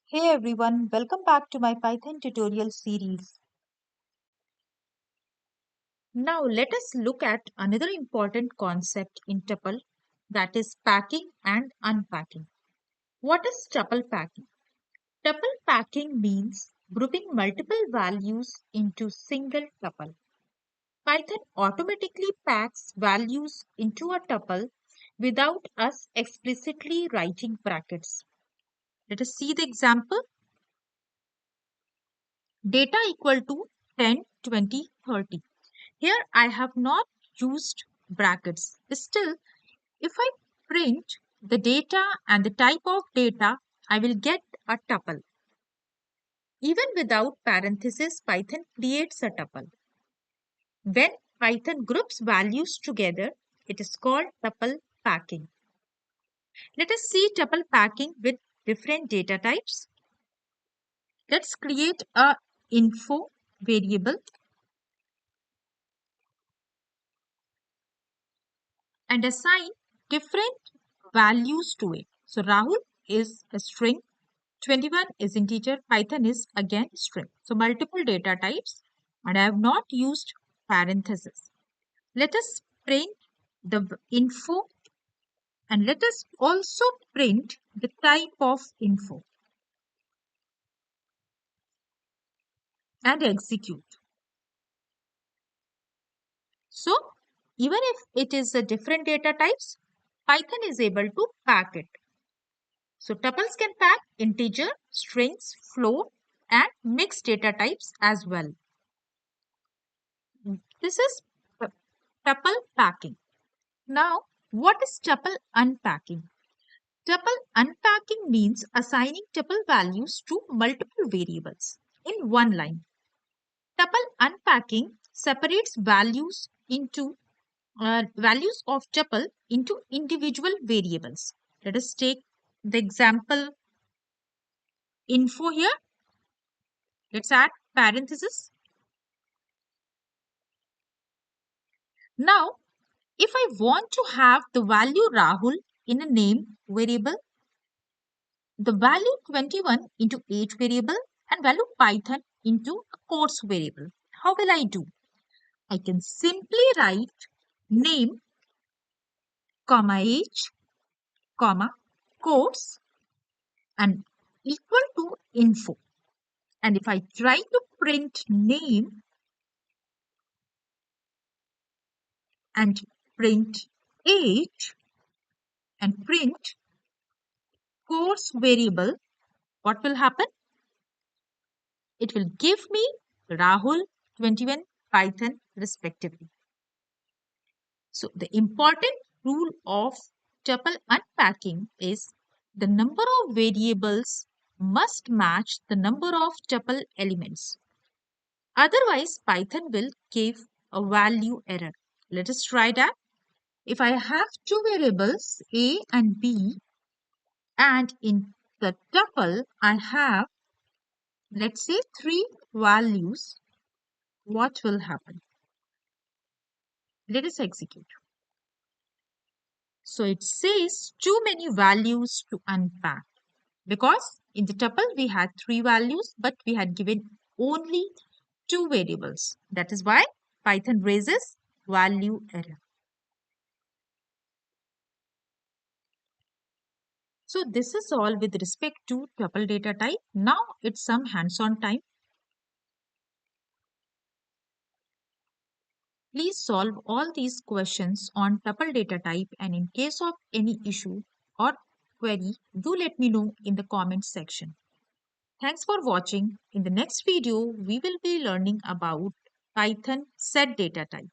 Hey everyone, welcome back to my Python tutorial series. Now let us look at another important concept in tuple, that is packing and unpacking. What is tuple packing? Tuple packing means grouping multiple values into single tuple. Python automatically packs values into a tuple without us explicitly writing brackets. Let us see the example. Data equal to 10, 20, 30. Here I have not used brackets. Still, if I print the data and the type of data, I will get a tuple. Even without parentheses, Python creates a tuple. When Python groups values together, it is called tuple packing. Let us see tuple packing with different data types. Let's create a info variable and assign different values to it. So Rahul is a string, 21 is integer, Python is again string. So multiple data types, and I have not used parentheses. Let us print the info and let us also print the type of info and execute. So even if it is a different data types, Python is able to pack it. So tuples can pack integer, strings, float, and mixed data types as well. This is tuple packing. Now, what is tuple unpacking? Tuple unpacking means assigning tuple values to multiple variables in one line. Tuple unpacking separates values of tuple into individual variables. Let us take the example info here. Let's add parentheses. Now, if I want to have the value Rahul in a name variable, the value 21 into age variable and value Python into a course variable, how will I do? I can simply write name, comma age, comma course and equal to info. And if I try to print name and print age and print course variable, what will happen? It will give me Rahul, 21, Python respectively. So the important rule of tuple unpacking is the number of variables must match the number of tuple elements. Otherwise, Python will give a value error. Let us try that. If I have two variables A and B, and in the tuple I have, let's say, three values, what will happen? Let us execute. So it says too many values to unpack because in the tuple we had three values, but we had given only two variables. That is why Python raises value error. So this is all with respect to tuple data type. Now it's some hands-on time. Please solve all these questions on tuple data type, and in case of any issue or query, do let me know in the comments section. Thanks for watching. In the next video, we will be learning about Python set data type.